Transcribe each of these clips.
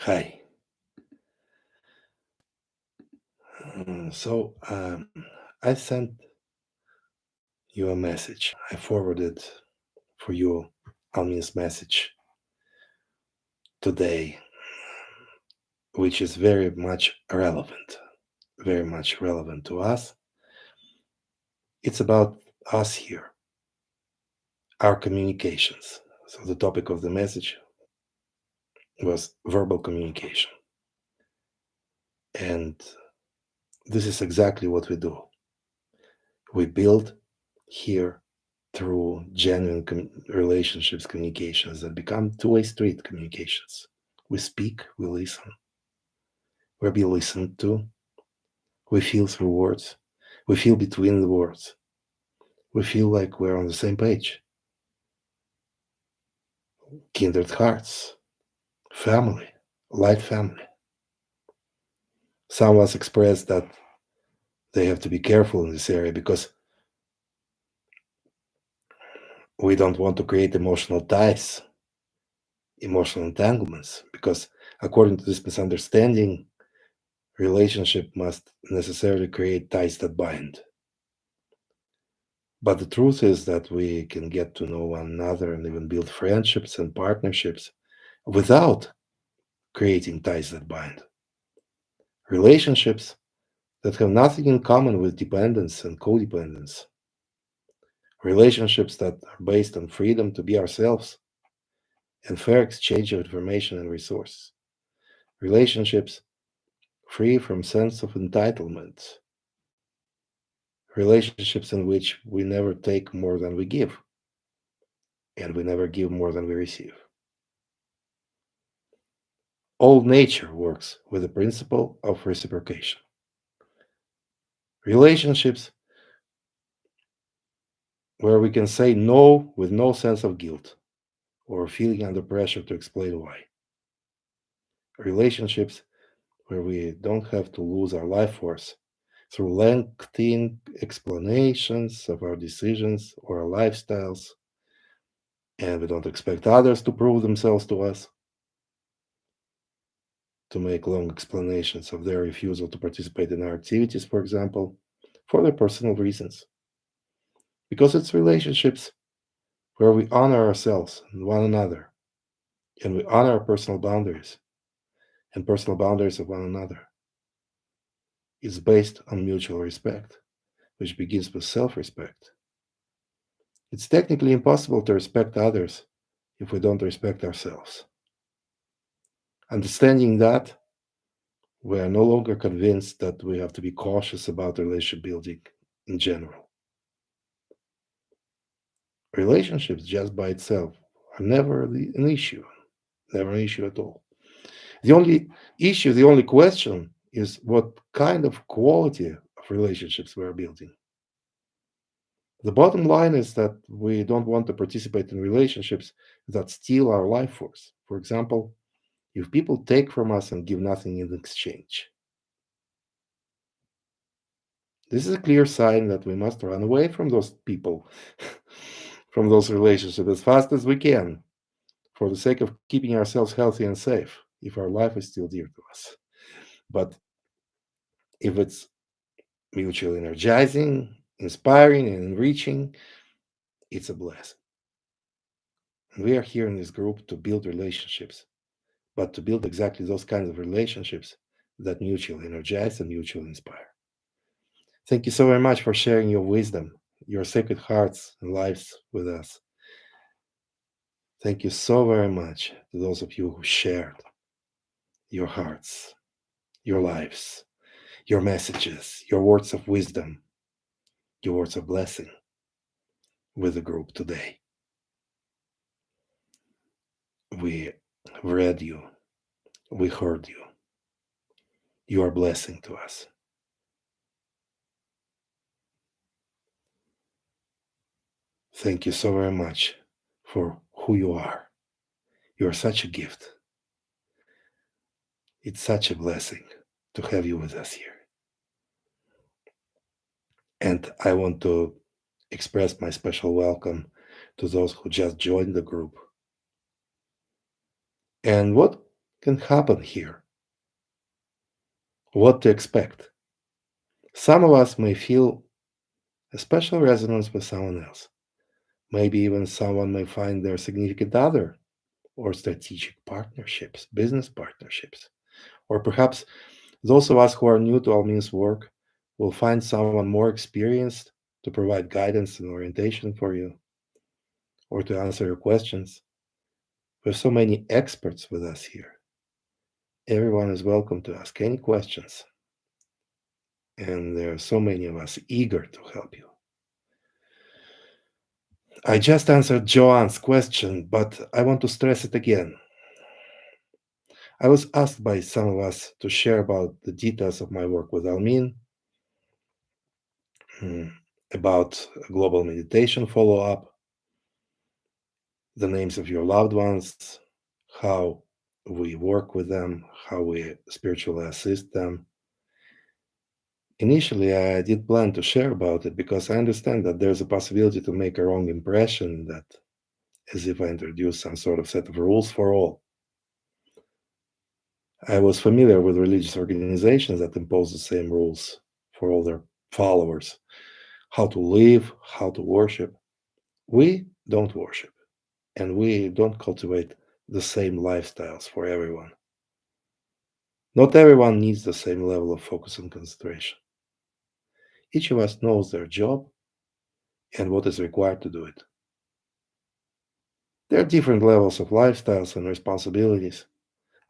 Hi. I sent you a message. I forwarded for you Almine's message today, which is very much relevant to us. It's about us here, our communications. So the topic of the message was verbal communication. And this is exactly what we do. We build here through genuine relationships, communications that become two-way street communications. We speak, we listen, we're being listened to, we feel through words, we feel between the words, we feel like we're on the same page. Kindred hearts, family, light family. Some of us express that they have to be careful in this area because we don't want to create emotional ties, emotional entanglements, because according to this misunderstanding, relationship must necessarily create ties that bind. But the truth is that we can get to know one another and even build friendships and partnerships without creating ties that bind. Relationships that have nothing in common with dependence and codependence. Relationships that are based on freedom to be ourselves and fair exchange of information and resources. Relationships free from sense of entitlement. Relationships in which we never take more than we give and we never give more than we receive. All nature works with the principle of reciprocation. Relationships where we can say no with no sense of guilt or feeling under pressure to explain why. Relationships where we don't have to lose our life force through lengthy explanations of our decisions or our lifestyles, and we don't expect others to prove themselves to us, to make long explanations of their refusal to participate in our activities, for example, for their personal reasons. Because it's relationships where we honor ourselves and one another, and we honor our personal boundaries and personal boundaries of one another. It's based on mutual respect, which begins with self respect. It's technically impossible to respect others if we don't respect ourselves. Understanding that, we are no longer convinced that we have to be cautious about relationship building in general. Relationships just by itself are never an issue, never an issue at all. The only issue, the only question is what kind of quality of relationships we're building. The bottom line is that we don't want to participate in relationships that steal our life force. For example, if people take from us and give nothing in exchange. This is a clear sign that we must run away from those people, from those relationships as fast as we can, for the sake of keeping ourselves healthy and safe, if our life is still dear to us. But if it's mutually energizing, inspiring, and enriching, it's a blessing. And we are here in this group to build relationships, but to build exactly those kinds of relationships that mutually energize and mutually inspire. Thank you so very much for sharing your wisdom, your sacred hearts and lives with us. Thank you so very much to those of you who shared your hearts, your lives, your messages, your words of wisdom, your words of blessing with the group today. We read you, we heard you. You are a blessing to us. Thank you so very much for who you are. You are such a gift. It's such a blessing to have you with us here. And I want to express my special welcome to those who just joined the group. And what can happen here. What to expect? Some of us may feel a special resonance with someone else. Maybe even someone may find their significant other or strategic partnerships, business partnerships. Or perhaps those of us who are new to Almin's work will find someone more experienced to provide guidance and orientation for you or to answer your questions. We have so many experts with us here. Everyone is welcome to ask any questions, and there are so many of us eager to help you. I just answered Joanne's question, but I want to stress it again. I was asked by some of us to share about the details of my work with Almin, about global meditation follow up, the names of your loved ones, how we work with them, how we spiritually assist them. Initially, I did plan to share about it because I understand that there's a possibility to make a wrong impression that as if I introduce some sort of set of rules for all. I was familiar with religious organizations that impose the same rules for all their followers, how to live, how to worship. We don't worship, and we don't cultivate the same lifestyles for everyone. Not everyone needs the same level of focus and concentration. Each of us knows their job and what is required to do it. There are different levels of lifestyles and responsibilities.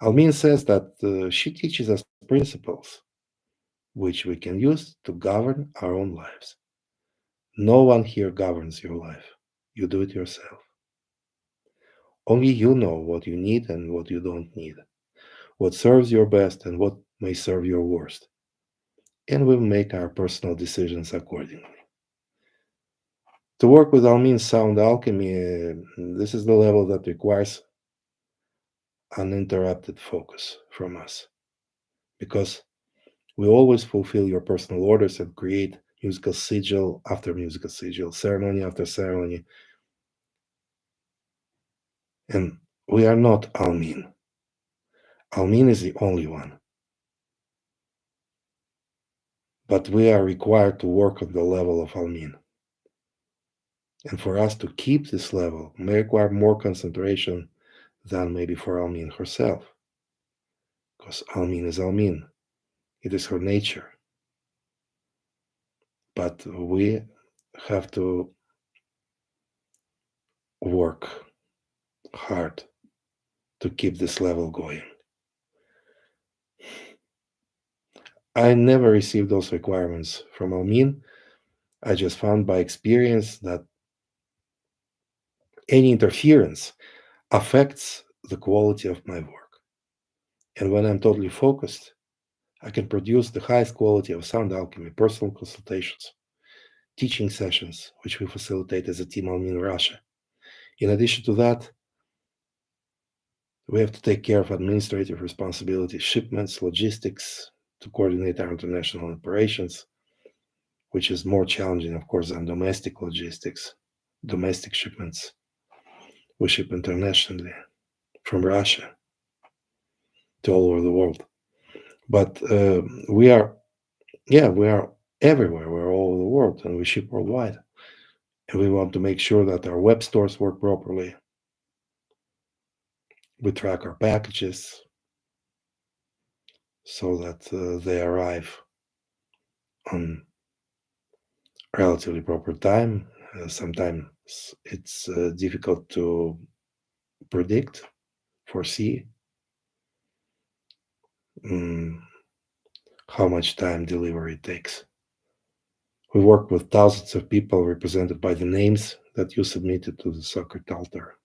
Almin says that she teaches us principles which we can use to govern our own lives. No one here governs your life. You do it yourself. Only you know what you need and what you don't need, what serves your best and what may serve your worst. And we'll make our personal decisions accordingly. To work with Almin's sound alchemy, this is the level that requires uninterrupted focus from us because we always fulfill your personal orders and create musical sigil after musical sigil, ceremony after ceremony. And we are not Almin. Almin is the only one. But we are required to work on the level of Almin. And for us to keep this level may require more concentration than maybe for Almin herself. Because Almin is Almin. It is her nature. But we have to work hard to keep this level going. I never received those requirements from Almin. I just found by experience that any interference affects the quality of my work. And when I'm totally focused, I can produce the highest quality of sound alchemy, personal consultations, teaching sessions, which we facilitate as a team Almin Russia. In addition to that, we have to take care of administrative responsibilities, shipments, logistics, to coordinate our international operations, which is more challenging, of course, than domestic logistics, domestic shipments. We ship internationally from Russia to all over the world. But we are everywhere. We're all over the world, and we ship worldwide. And we want to make sure that our web stores work properly. We track our packages so that they arrive on relatively proper time. Sometimes it's difficult to predict, foresee um, how much time delivery takes. We work with thousands of people represented by the names that you submitted to the sacred altar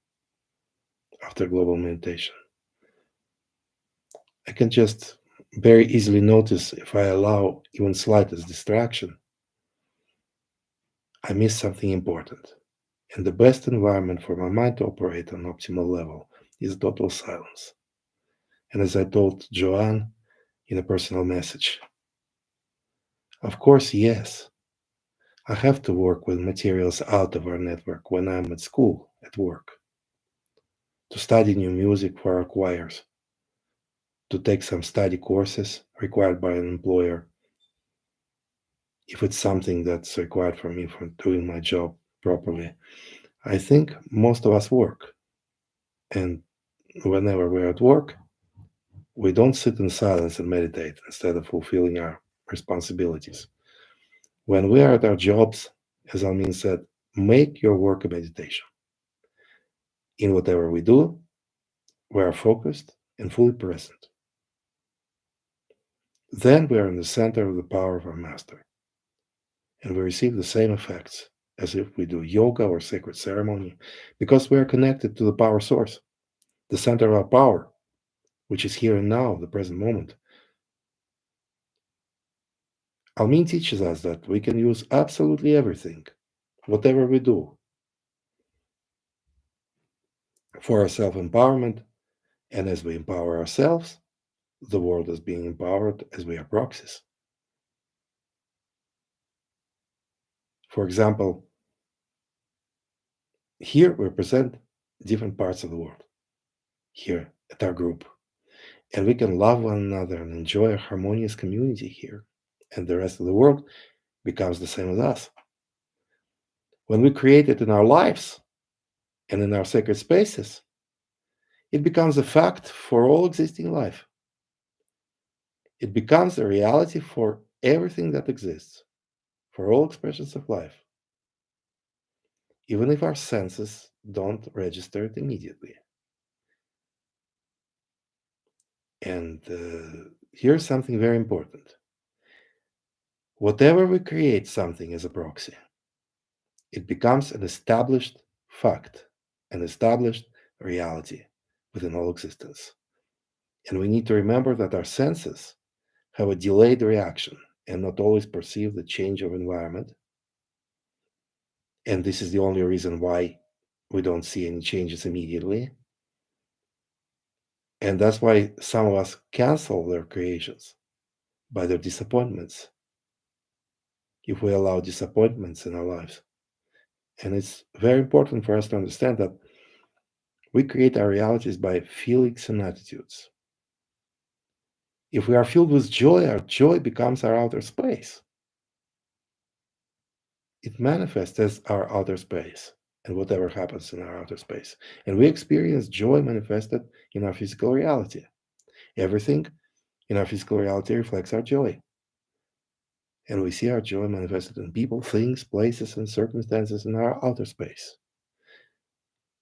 after global meditation. I can just very easily notice if I allow even slightest distraction, I miss something important. And the best environment for my mind to operate on optimal level is total silence. And as I told Joanne in a personal message, of course, yes, I have to work with materials out of our network when I'm at school, at work, to study new music for our choirs, to take some study courses required by an employer, if it's something that's required from me for doing my job properly. I think most of us work. And whenever we're at work, we don't sit in silence and meditate instead of fulfilling our responsibilities. When we are at our jobs, as Almin said, make your work a meditation. In whatever we do, we are focused and fully present. Then we are in the center of the power of our master, and we receive the same effects as if we do yoga or sacred ceremony, because we are connected to the power source, the center of our power, which is here and now, the present moment. Almin teaches us that we can use absolutely everything, whatever we do, for our self empowerment, and as we empower ourselves, the world is being empowered as we are proxies. For example, here we represent different parts of the world, here at our group, and we can love one another and enjoy a harmonious community here, and the rest of the world becomes the same as us. When we create it in our lives and in our sacred spaces, it becomes a fact for all existing life. It becomes a reality for everything that exists, for all expressions of life, even if our senses don't register it immediately. And here's something very important. Whatever we create something as a proxy, it becomes an established fact, an established reality within all existence. And we need to remember that our senses have a delayed reaction and not always perceive the change of environment. And this is the only reason why we don't see any changes immediately. And that's why some of us cancel their creations by their disappointments, if we allow disappointments in our lives. And it's very important for us to understand that we create our realities by feelings and attitudes. If we are filled with joy, our joy becomes our outer space. It manifests as our outer space and whatever happens in our outer space. And we experience joy manifested in our physical reality. Everything in our physical reality reflects our joy. And we see our joy manifested in people, things, places, and circumstances in our outer space.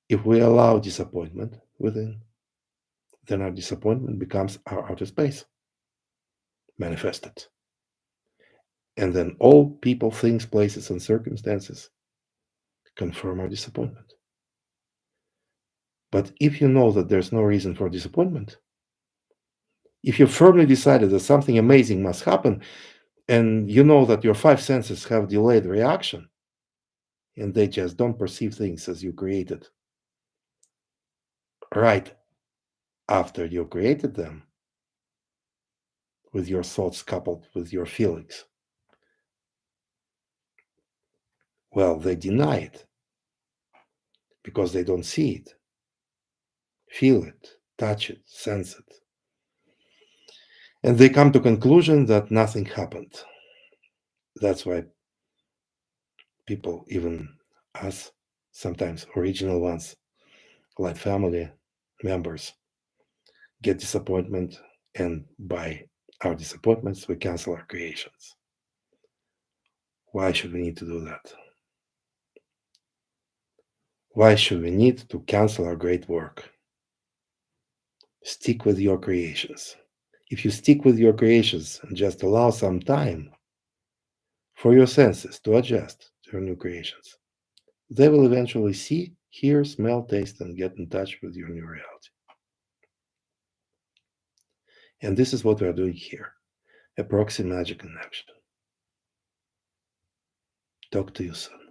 If we allow disappointment within, then our disappointment becomes our outer space manifested. And then all people, things, places, and circumstances confirm our disappointment. But if you know that there's no reason for disappointment, if you firmly decided that something amazing must happen, and you know that your five senses have delayed reaction, and they just don't perceive things as you created, right after you created them, with your thoughts coupled with your feelings, well, they deny it because they don't see it, feel it, touch it, sense it. And they come to conclusion that nothing happened. That's why people, even us, sometimes original ones, like family members, get disappointment, and by our disappointments, we cancel our creations. Why should we need to do that? Why should we need to cancel our great work? Stick with your creations. If you stick with your creations and just allow some time for your senses to adjust to your new creations, they will eventually see, hear, smell, taste, and get in touch with your new reality. And this is what we are doing here, a proxy magic in action. Talk to you soon.